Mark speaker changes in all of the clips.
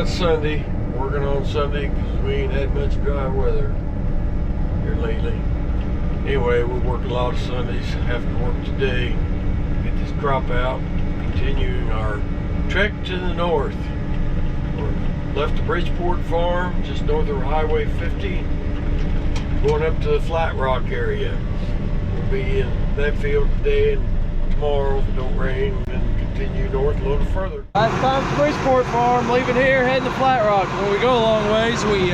Speaker 1: Well, it's Sunday. Working on Sunday because we ain't had much dry weather here lately. Anyway, we work a lot of Sundays. Have to work today. Get this crop out. Continuing our trek to the north. We're left the Bridgeport farm just north of Highway 50. Going up to the Flat Rock area. We'll be in that field today and tomorrow if it don't rain, and continue north a little further.
Speaker 2: Last time to Bridgeport farm, leaving here, heading to Flat Rock. When we go a long ways, we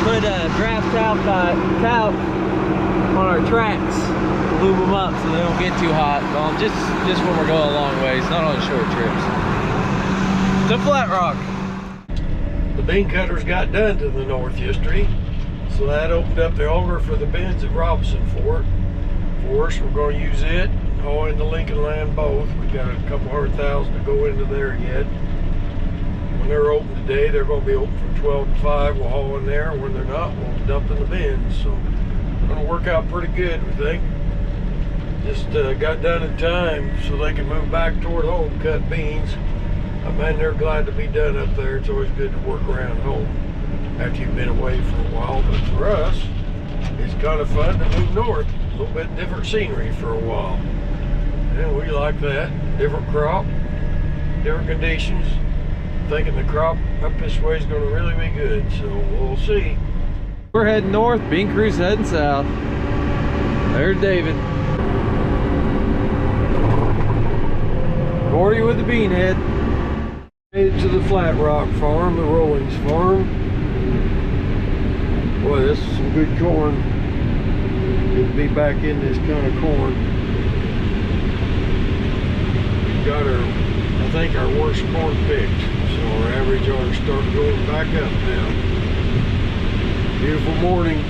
Speaker 2: put a draft talc on our tracks, lube them up so they don't get too hot. Just when we're going a long ways, not on short trips. To Flat Rock.
Speaker 1: The bean cutters got done to the north yesterday, so that opened up the auger for the bins at Robinson for us. We're going to use it and haul into Lincoln Land both. We got a couple $100,000 to go into there yet. When they're open today, they're going to be open from 12 to 5. We'll haul in there. When they're not, we'll dump in the bins. So it's going to work out pretty good, we think. Just got done in time so they can move back toward home, cut beans. Man, they're glad to be done up there. It's always good to work around home after you've been away for a while. But for us, it's kind of fun to move north. A little bit different scenery for a while. And we like that. Different crop, different conditions. Thinking the crop up this way is going to really be good. So we'll see.
Speaker 2: We're heading north, bean crew's heading south. There's David. Gordy with the bean head.
Speaker 1: Made it to the Flat Rock farm, the Rollings farm. Boy, this is some good corn. Good to be back in this kind of corn. We've got I think our worst corn picked. So our average ought to start going back up now. Beautiful morning.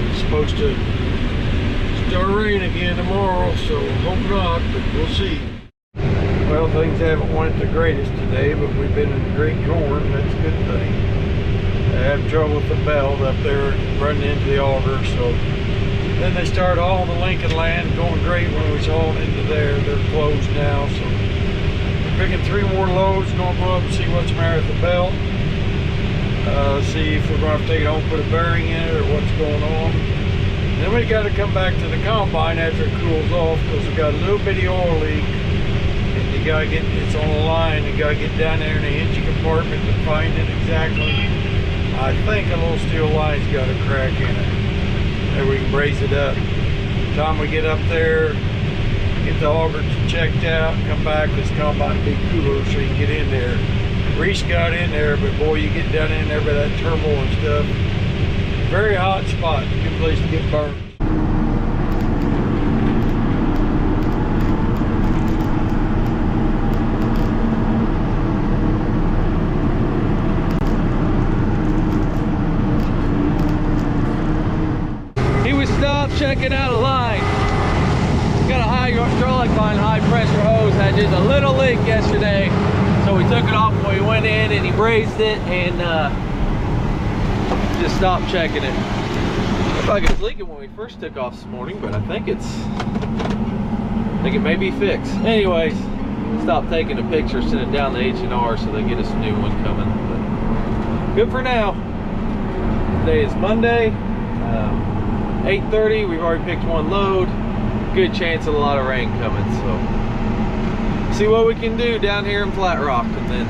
Speaker 1: It's supposed to start raining again tomorrow, so hope not, but we'll see. Well, things haven't went the greatest today, but we've been in great corn. That's a good thing. I had trouble with the belt up there running into the auger, so then they started hauling the Lincoln Land, going great when we was hauling into there. They're closed now, so we're picking 3 more loads, going to go up and see what's the matter with the belt. See if we're going to have to take it home, put a bearing in it, or what's going on. Then we got to come back to the combine after it cools off, because we got a little bitty oil leak. You gotta get, it's on the line, you gotta get down there in the engine compartment to find it exactly. I think a little steel line's got a crack in it. There we can brace it up. By the time we get up there, get the auger checked out, come back, this combine be cooler so you can get in there. Reese got in there, but boy, you get down in there by that turmoil and stuff. Very hot spot, good place to get burned.
Speaker 2: Checking out a line. Got a hydraulic line, high pressure hose, had just a little leak yesterday, so we took it off when we went in and he brazed it and just stopped checking it. Looked like it was leaking when we first took off this morning, but I think it may be fixed. Anyways, stopped taking a picture, sent it down to H&R so they get us a new one coming. But good for now. Today is Monday. 8:30, we've already picked 1 load. Good chance of a lot of rain coming, so see what we can do down here in Flat Rock and then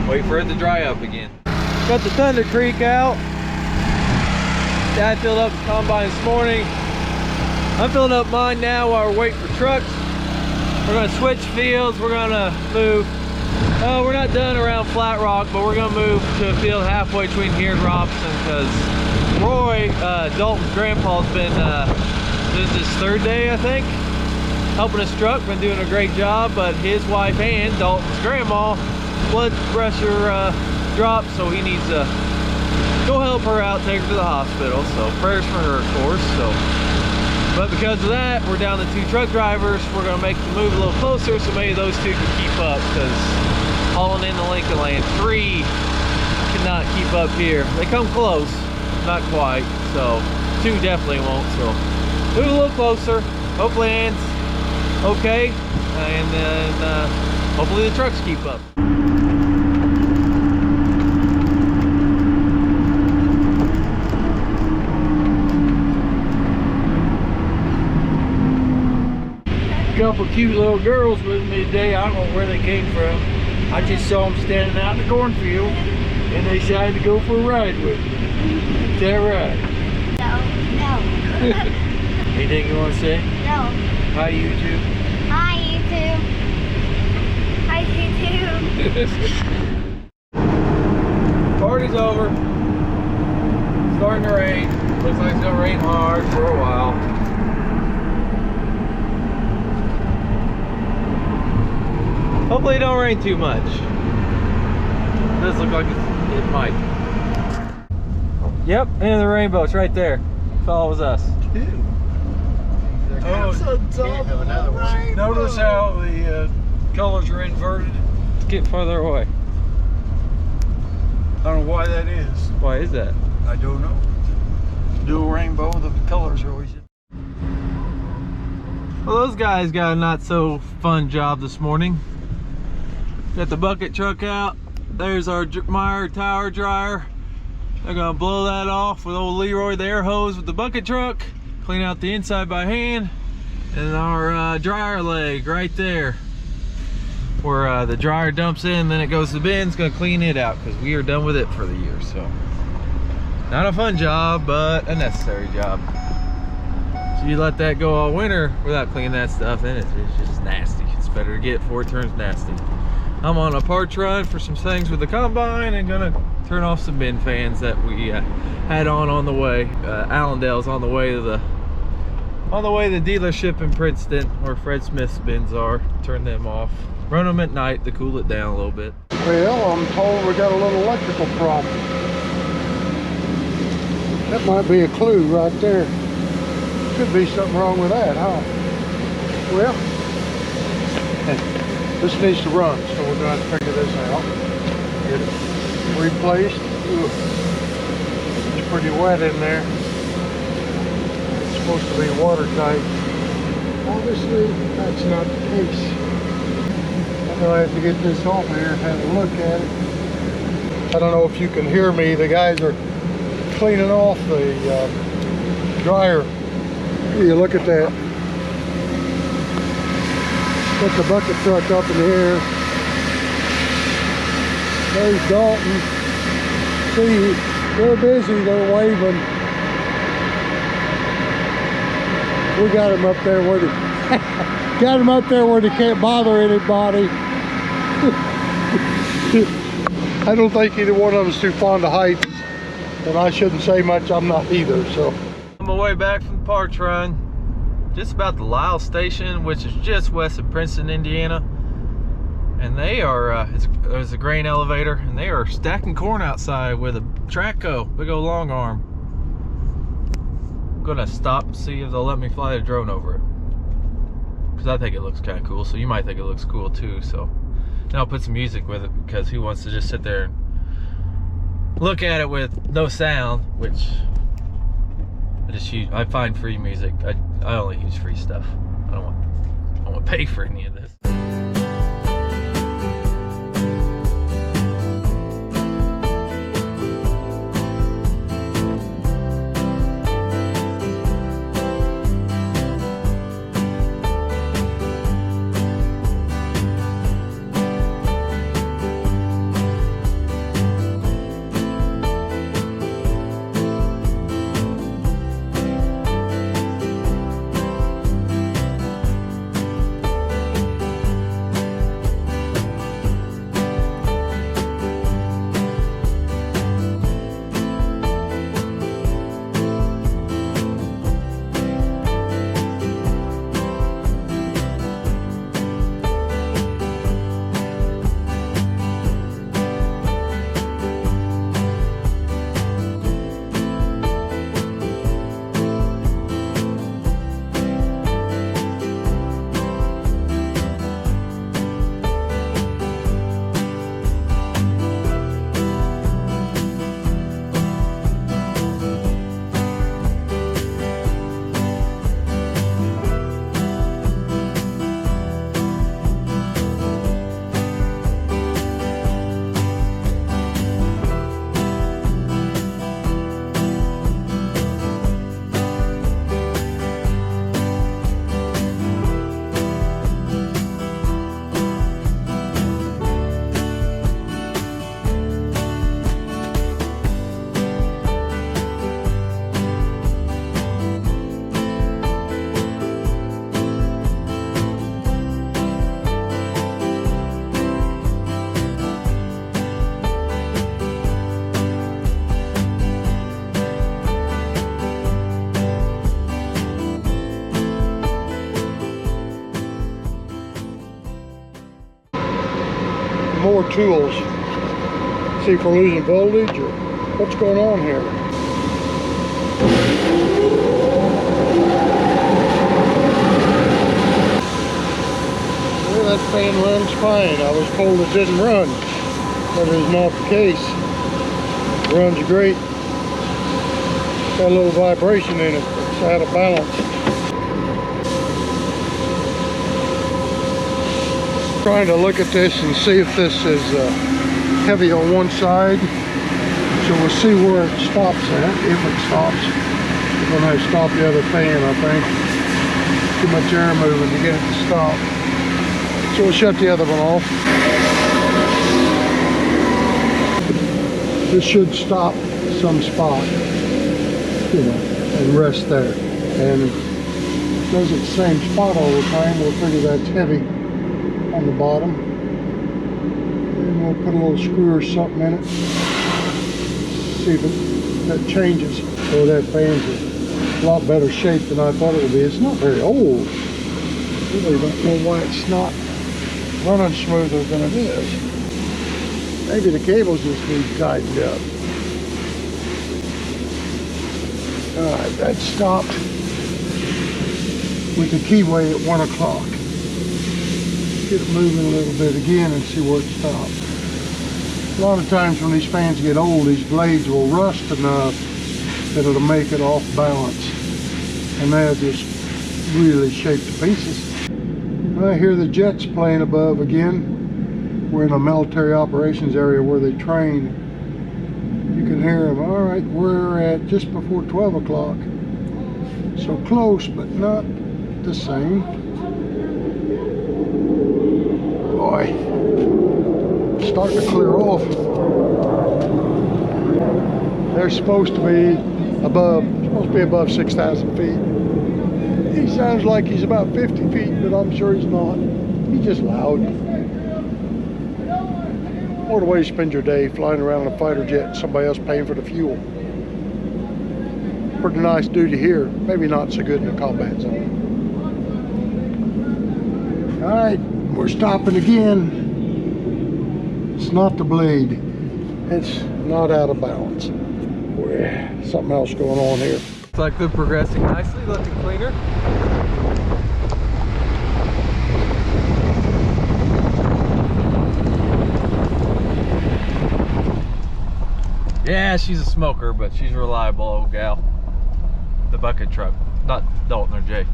Speaker 2: wait for it to dry up again. Got the Thunder Creek out. Dad filled up the combine this morning. I'm filling up mine now while we're waiting for trucks. We're gonna switch fields. We're gonna move. Oh, we're not done around Flat Rock, but we're gonna move to a field halfway between here and Robinson because Roy, Dalton's grandpa's been, this is his 3rd day, I think, helping his truck, been doing a great job, but his wife and Dalton's grandma, blood pressure dropped, so he needs to go help her out, take her to the hospital, so prayers for her, of course. So, but because of that, we're down to 2 truck drivers. We're going to make the move a little closer, so maybe those 2 can keep up, because hauling in the Lincoln Land, 3 cannot keep up here. They come close. Not quite, so 2 definitely won't, so move a little closer, hopefully ends okay, and then hopefully the trucks keep up.
Speaker 1: couple cute little girls with me today. I don't know where they came from. I just saw them standing out in the cornfield, and they decided to go for a ride with me. Is that right?
Speaker 3: No.
Speaker 1: Anything you want to say?
Speaker 3: No.
Speaker 1: Hi, YouTube.
Speaker 3: Hi, YouTube. Hi, YouTube.
Speaker 2: Party's over. Starting to rain. Looks like it's gonna rain hard for a while. Hopefully it don't rain too much. It does look like it might. Yep, end of the rainbow. It's right there. Follows us.
Speaker 1: Oh, notice how the colors are inverted.
Speaker 2: Let's get farther away.
Speaker 1: I don't know why that is.
Speaker 2: Why is that?
Speaker 1: I don't know. Dual rainbow, the colors are always.
Speaker 2: Well, those guys got a not so fun job this morning. Got the bucket truck out. There's our Meyer tower dryer. They're gonna blow that off with old Leroy the air hose with the bucket truck. Clean out the inside by hand. And our dryer leg right there, where the dryer dumps in, then it goes to the bin. It's gonna clean it out because we are done with it for the year. So not a fun job, but a necessary job. So you let that go all winter without cleaning that stuff, and it's just nasty. It's better to get before it turns nasty. I'm on a parts run for some things with the combine and gonna turn off some bin fans that we had on the way. Allendale's on the way to the dealership in Princeton where Fred Smith's bins are. Turn them off. Run them at night to cool it down a little bit.
Speaker 4: Well, I'm told we got a little electrical problem. That might be a clue right there. Could be something wrong with that, huh? Well, this needs to run, so we're going to figure this out. Get it replaced. Ooh, it's pretty wet in there. It's supposed to be watertight. Obviously, that's not the case. I'm going to have to get this off here and have a look at it. I don't know if you can hear me. The guys are cleaning off the dryer. Here, you look at that. Put the bucket truck up in the air. There's Dalton. See, they're busy, they're waving. We got them up there where they got them up there where they can't bother anybody. I don't think either one of them is too fond of heights, and I shouldn't say much. I'm not either. So
Speaker 2: On my way back from the parts run, just about the Lyles Station, which is just west of Princeton, Indiana, and they are there's a grain elevator, and they are stacking corn outside with a Traco, big old long arm. I'm gonna stop and see if they'll let me fly a drone over it, because I think it looks kind of cool. So you might think it looks cool too. So then I'll put some music with it, because who wants to just sit there and look at it with no sound, which I find free music. I only use free stuff. I don't want to pay for any of this.
Speaker 4: more tools. See if we're losing voltage or what's going on here. Well, that fan runs fine. I was told it didn't run, but it is not the case. It runs great. Got a little vibration in it. It's out of balance. Trying to look at this and see if this is heavy on one side. So we'll see where it stops at, if it stops. We're gonna have to stop the other fan, I think. Too much air moving to get it to stop. So we'll shut the other one off. This should stop some spot, you know, and rest there. And if it does it the same spot all the time, we'll figure that's heavy on the bottom. And we'll put a little screw or something in it. See if that changes. So that fan's a lot better shape than I thought it would be. It's not very old. Really don't know why it's not running smoother than it is. Maybe the cables just need tightened up. Alright, that stopped with the keyway at 1 o'clock. Get it moving a little bit again and see where it stops. A lot of times when these fans get old, these blades will rust enough that it'll make it off balance. And they'll just really shake to pieces. I hear the jets playing above again. We're in a military operations area where they train. You can hear them. All right, we're at just before 12 o'clock. So close, but not the same. Boy, starting to clear off. They're supposed to be above 6,000 feet. He sounds like he's about 50 feet, but I'm sure he's not. He's just loud. What a way to spend your day flying around in a fighter jet and somebody else paying for the fuel. Pretty nice duty here. Maybe not so good in the combat zone. All right, we're stopping again. It's not the blade. It's not out of balance. Something else going on here.
Speaker 2: Looks like they're progressing nicely, looking cleaner. Yeah, she's a smoker, but she's a reliable old gal. The bucket truck, not Dalton or Jay.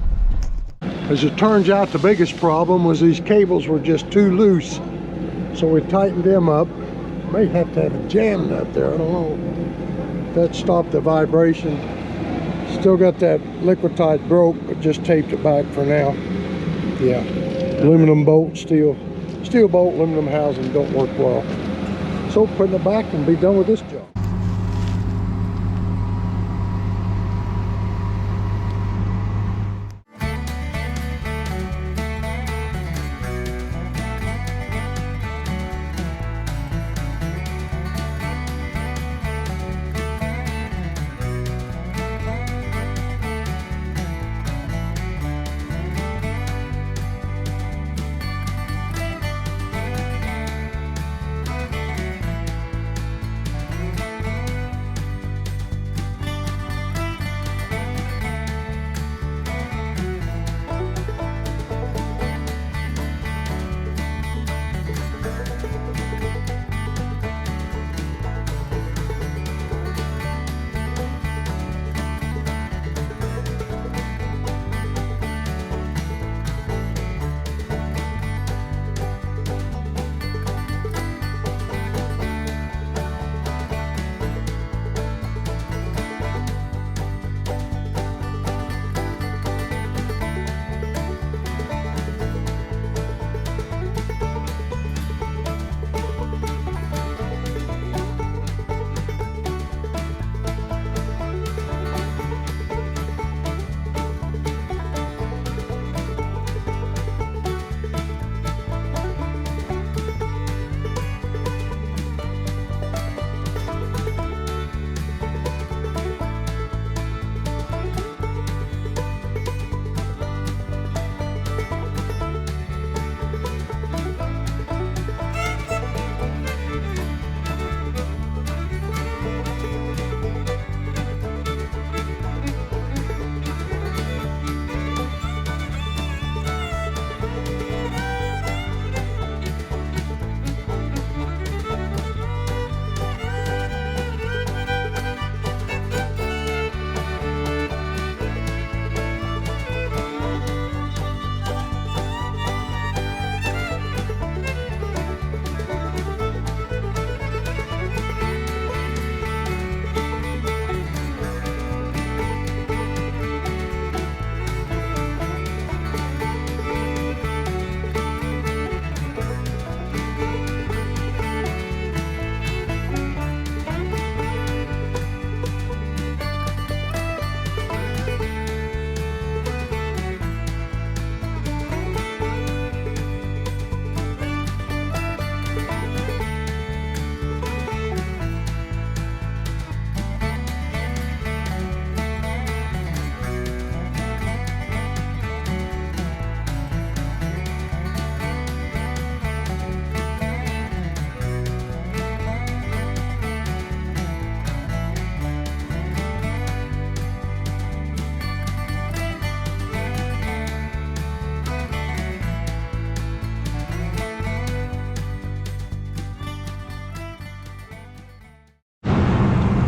Speaker 4: As it turns out, the biggest problem was these cables were just too loose. So we tightened them up. May have to have a jam nut there, I don't know. That stopped the vibration. Still got that liquid-tight broke, but just taped it back for now. Yeah, aluminum bolt, steel bolt, aluminum housing don't work well. So putting it back and be done with this job.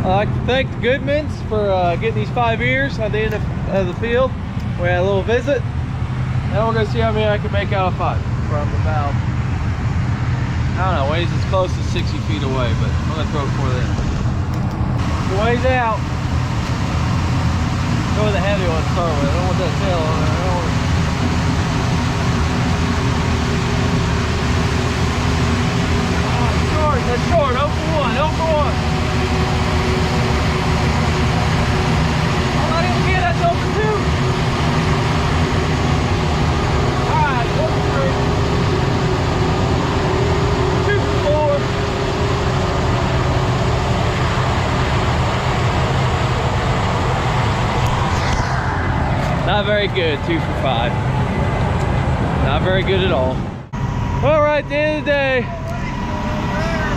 Speaker 2: I'd like to thank the Goodmans for getting these 5 ears at the end of the field. We had a little visit. Now we're going to see how many I can make out of 5 from about, I don't know, ways as close to 60 feet away, but I'm going to throw it for them. The ways out. Go with the heavy one to start with. I don't want that tail on there. I don't want it. That's short, 0 for 1, 0 for 1. I'm not even here, that's 0 for 2. Alright, 1 for 3. 2 for 4. Not very good, 2 for 5. Not very good at all. All right, at the end of the day,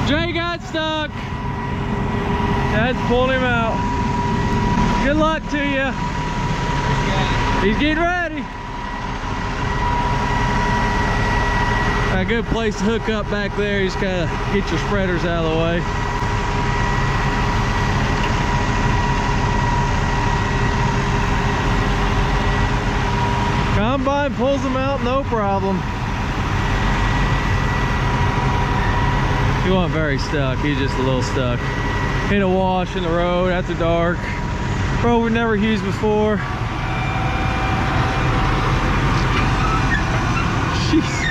Speaker 2: Jay got stuck. Dad's pulled him out. Good luck to you. He's getting ready. A good place to hook up back there. You just gotta get your spreaders out of the way. Combine pulls them out, no problem. He wasn't very stuck, he's just a little stuck. Hit a wash in the road after dark. Road we've never used before. Jeez.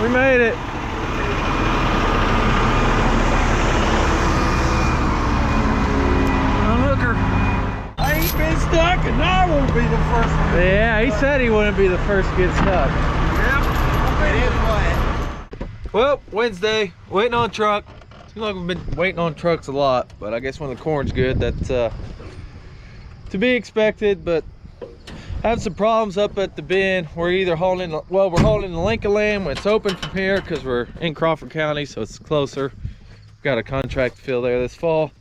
Speaker 2: We made it.
Speaker 1: Been stuck, and I won't be the first one.
Speaker 2: Yeah, he said he wouldn't be the first to get stuck.
Speaker 1: Yep, it is what.
Speaker 2: Well, Wednesday, waiting on truck. Seems like we've been waiting on trucks a lot, but I guess when the corn's good, that's to be expected. But having some problems up at the bin. We're either hauling, well, we're hauling the Lincoln land when it's open from here because we're in Crawford County, so it's closer. We've got a contract to fill there this fall.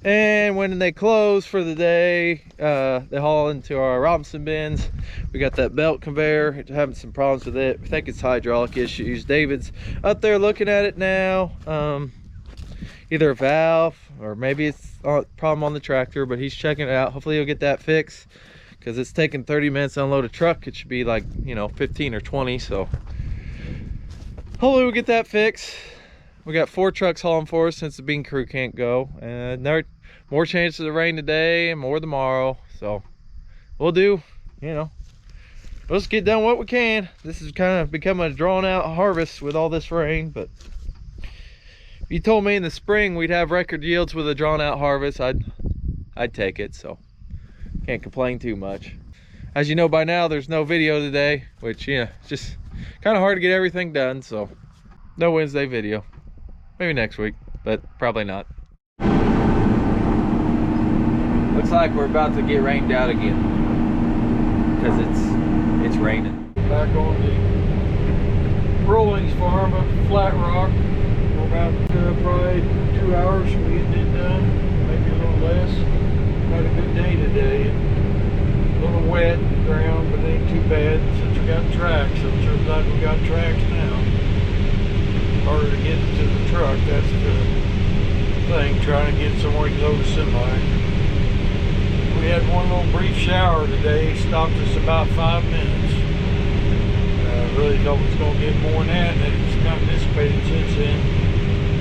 Speaker 2: And when they close for the day, they haul into our Robinson bins. We got that belt conveyor, having some problems with it. I think it's hydraulic issues. David's up there looking at it now. Either a valve or maybe it's a problem on the tractor, but he's checking it out. Hopefully he'll get that fixed because it's taking 30 minutes to unload a truck. It should be like, you know, 15 or 20. So hopefully we'll get that fixed. We got 4 trucks hauling for us since the bean crew can't go, and there are more chances of rain today and more tomorrow. So we'll do, you know, let's get done what we can. This has kind of become a drawn out harvest with all this rain, but if you told me in the spring we'd have record yields with a drawn out harvest, I'd take it. So can't complain too much. As you know by now, there's no video today, which, you know, it's just kind of hard to get everything done. So no Wednesday video. Maybe next week, but probably not. Looks like we're about to get rained out again because it's raining.
Speaker 1: Back on the Rollings farm up at Flat Rock. We're about probably 2 hours from getting it done, maybe a little less. Had a good day today. A little wet in the ground, but it ain't too bad since we got tracks. So I'm sure glad we got tracks now. Harder to get to the truck, that's the thing, trying to get somewhere to load a semi. We had one little brief shower today, stopped us about 5 minutes. Really thought it was going to get more than that, and it's kind of dissipated since then.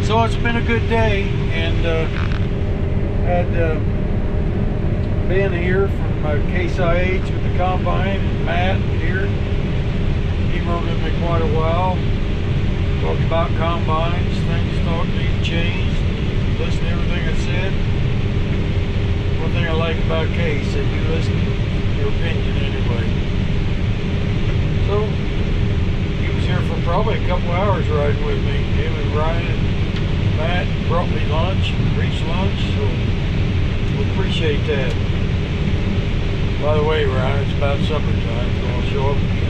Speaker 1: So it's been a good day, and had Ben here from Case IH with the combine, and Matt here. He rode with me quite a while. Talked about combines, things thought needed changed. Listen to everything I said. One thing I like about Case, that you listen to your opinion anyway. So he was here for probably a couple hours riding with me. Him and Ryan and Matt brought me lunch, reached lunch, so we appreciate that. By the way, Ryan, it's about supper time, so I'll show up again.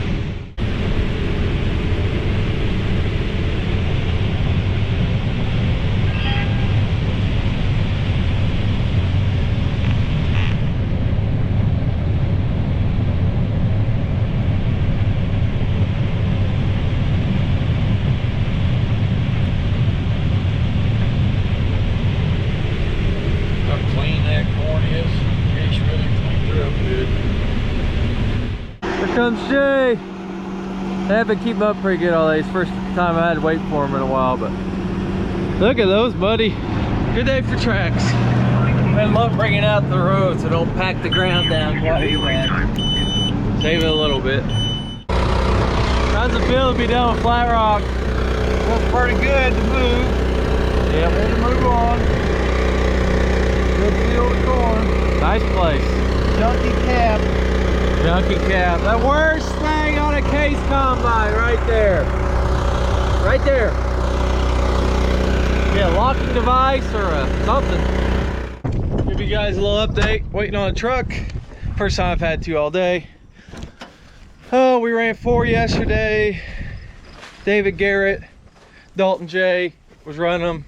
Speaker 2: comes Jay. They have been keeping up pretty good all day. It's the first time I had to wait for him in a while, but look at those, buddy. Good day for tracks. I love bringing out the road so don't pack the ground down quite as bad. Save it a little bit. How's it feel to be down with Flat Rock?
Speaker 1: Feels pretty good to move.
Speaker 2: Yep.
Speaker 1: Ready to move on. Good field of corn.
Speaker 2: Nice place.
Speaker 1: Junkie cap.
Speaker 2: Junkie cap. The worst thing on a case combine right there. Right there. Yeah, locking device or something. Give you guys a little update. Waiting on a truck. First time I've had 2 all day. Oh, we ran 4 yesterday. David Garrett, Dalton J was running them.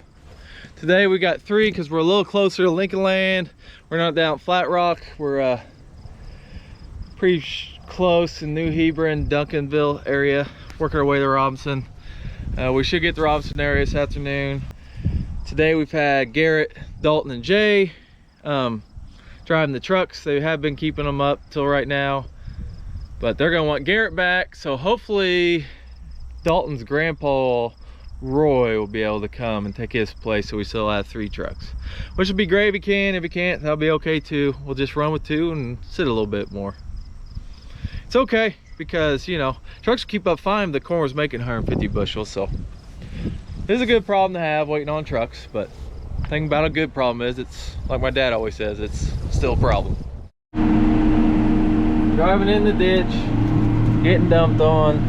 Speaker 2: Today we got 3 because we're a little closer to Lincoln Land. We're not down at Flat Rock. We're pretty close in New Hebron, Duncanville area, working our way to Robinson. We should get to Robinson area this afternoon. Today we've had Garrett, Dalton, and Jay driving the trucks. They have been keeping them up till right now, but they're gonna want Garrett back, so hopefully Dalton's grandpa Roy will be able to come and take his place, so we still have 3 trucks, which would be great if he can. If he can't, that'll be okay too. We'll just run with 2 and sit a little bit more. It's okay because, you know, trucks keep up fine. The corn was making 150 bushels, so this is a good problem to have, waiting on trucks. But the thing about a good problem is, it's like my dad always says, it's still a problem. Driving in the ditch, getting dumped on.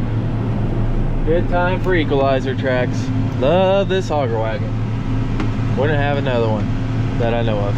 Speaker 2: Good time for equalizer tracks. Love this auger wagon. Wouldn't have another one that I know of.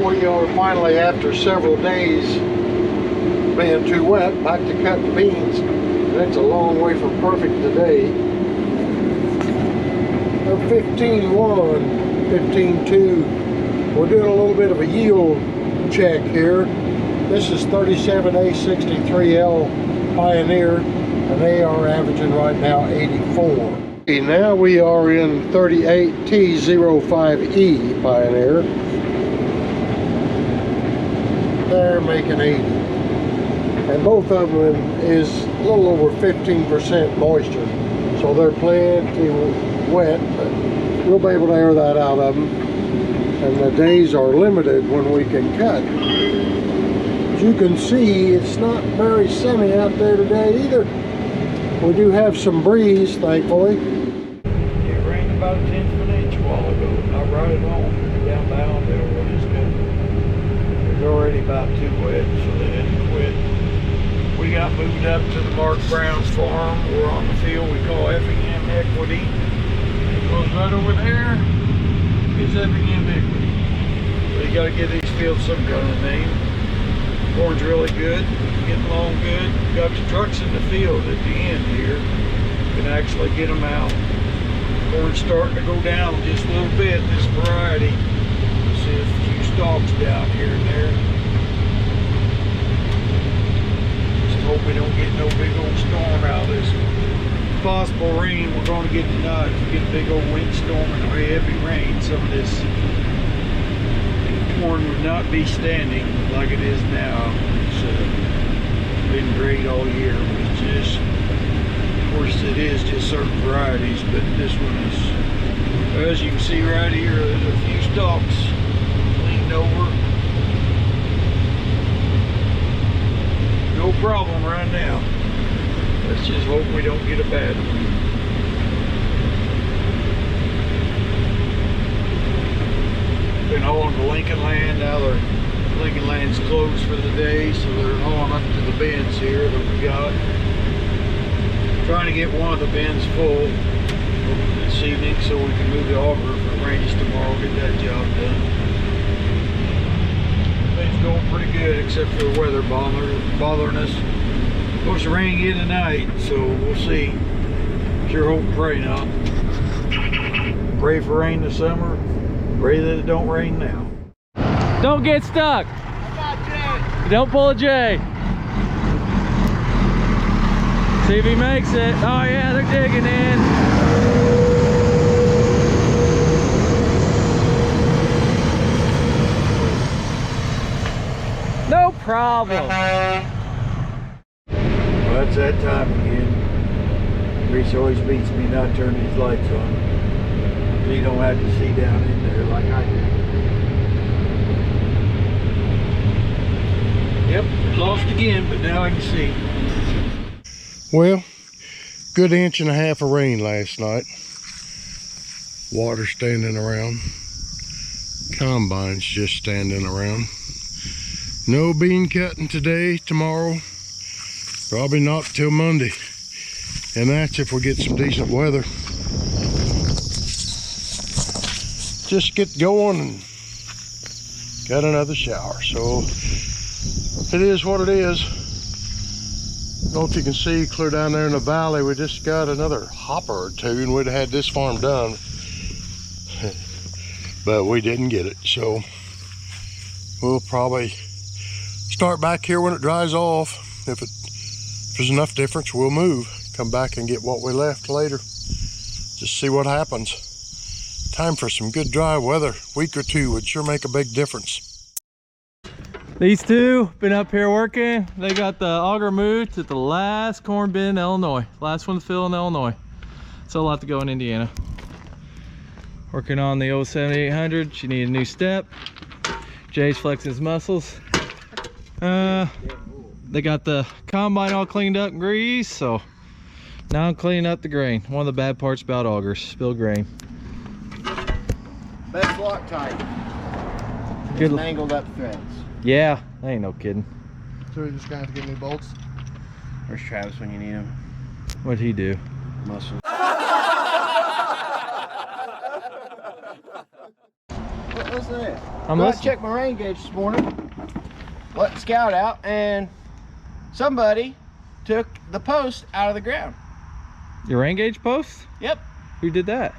Speaker 4: We are finally, after several days being too wet, back to cutting beans. That's a long way from perfect today. 15.1, 15.2. We're doing a little bit of a yield check here. This is 37A63L Pioneer, and they are averaging right now 84. Okay, now we are in 38T05E Pioneer. They're making 80, and both of them is a little over 15% moisture, so they're plenty wet, but we'll be able to air that out of them, and the days are limited when we can cut. As you can see, it's not very sunny out there today either. We do have some breeze, thankfully.
Speaker 1: It rained about 1/10 of an inch a while ago, not right at all, down the island there where it's good. Already about too wet, so they had to quit. We got moved up to the Mark Brown's farm. We're on the field we call Effingham Equity. It goes right over there. It's Effingham Equity. So you got to give these fields some kind of name. Corn's really good, getting along good. Got the trucks in the field at the end here. You can actually get them out. Corn's starting to go down just a little bit, this variety. See a few stalks down here and there. Just hope we don't get no big old storm out of this. Possible rain we're going to get tonight. If we get a big old windstorm and heavy rain, some of this corn would not be standing like it is now. It's been great all year. It's just, of course, it is just certain varieties, but this one is, as you can see right here, there's a few stalks getting over. No problem right now. Let's just hope we don't get a bad one. Been hauling to Lincoln Land. Now Lincoln Land's closed for the day, so they're hauling up to the bins here that we got. Trying to get one of the bins full this evening so we can move the auger if it rains tomorrow, get that job done. Things going pretty good except for the weather bothering us. Supposed to rain again tonight, so we'll see. Sure hope and pray not. Pray for rain this summer. Pray that it don't rain now.
Speaker 2: Don't get stuck.
Speaker 1: I got Jay.
Speaker 2: Don't pull a J. See if he makes it. Oh yeah, they're digging in. No problem.
Speaker 1: Well, it's that time again. Reese always beats me not turning his lights on. So you don't have to see down in there like I do. Yep, lost again, but now I can see.
Speaker 4: Well, good 1.5 inches of rain last night. Water standing around. Combines just standing around. No bean cutting today, tomorrow. Probably not till Monday. And that's if we get some decent weather. Just get going and got another shower. So it is what it is. I don't know if you can see clear down there in the valley, we just got another hopper or two and we'd have had this farm done. But we didn't get it. So we'll probably start back here when it dries off. If there's enough difference, we'll move. Come back and get what we left later. Just see what happens. Time for some good dry weather. Week or two would sure make a big difference.
Speaker 2: These two been up here working. They got the auger moved to the last corn bin in Illinois. Last one to fill in Illinois. So a lot to go in Indiana. Working on the old 7800. She needed a new step. Jay's flexing his muscles. They got the combine all cleaned up and greased, so now I'm cleaning up the grain. One of the bad parts about augers, spilled grain.
Speaker 5: Best Loctite.
Speaker 2: Good.
Speaker 5: Mangled up threads.
Speaker 2: Yeah, ain't no kidding.
Speaker 5: So we just gonna have to get new bolts. Where's Travis when you need him?
Speaker 2: What'd he do?
Speaker 5: Muscle. Listen to this.
Speaker 2: I'm
Speaker 5: Go out
Speaker 2: listening.
Speaker 5: check my rain gauge this morning. Let the scout out, and somebody took the post out of the ground.
Speaker 2: Your rain gauge post?
Speaker 5: Yep.
Speaker 2: Who did that?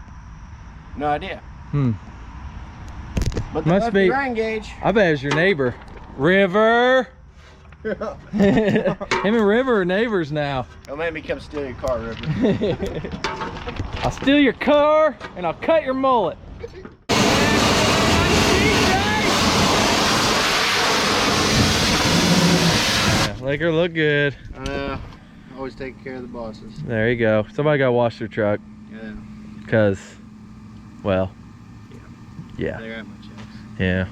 Speaker 5: No idea. But
Speaker 2: Must
Speaker 5: left
Speaker 2: be-
Speaker 5: the rain gauge.
Speaker 2: I bet it was your neighbor. River. Him and River are neighbors now.
Speaker 5: Don't make me come steal your car, River.
Speaker 2: I'll steal your car and I'll cut your mullet. Yeah, Laker look good.
Speaker 5: I know. Always taking care of the bosses.
Speaker 2: There you go. Somebody gotta wash their truck.
Speaker 5: Yeah.
Speaker 2: Cause, well, yeah,
Speaker 5: They got my checks.
Speaker 2: yeah.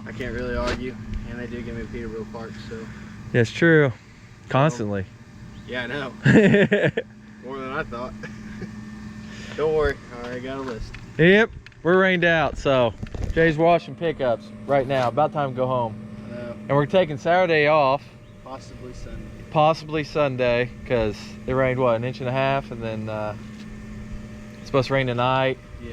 Speaker 5: I can't really argue, and they do give me a Peterbilt part, so
Speaker 2: That's true. Constantly.
Speaker 5: yeah, I know. More than I thought. Don't worry, I already got a list.
Speaker 2: Yep, we're rained out, so Jay's washing pickups right now. About time to go home. And we're taking Saturday off,
Speaker 5: Possibly Sunday.
Speaker 2: possibly Sunday, because it rained what, 1.5 inches, and then it's supposed to rain tonight.
Speaker 5: Yeah.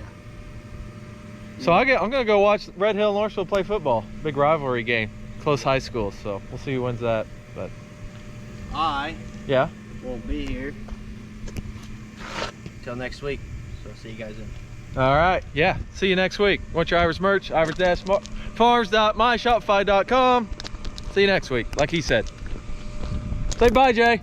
Speaker 2: So I'm gonna go watch Red Hill and Lawrenceville play football. Big rivalry game, close high schools. So we'll see who wins that. But
Speaker 5: I
Speaker 2: yeah,
Speaker 5: won't be here till next week, so I'll see you guys then.
Speaker 2: all right, yeah. See you next week. Want your Ivers merch? Ivers-Farms.myshopify.com. See you next week, like he said. Say bye, Jay.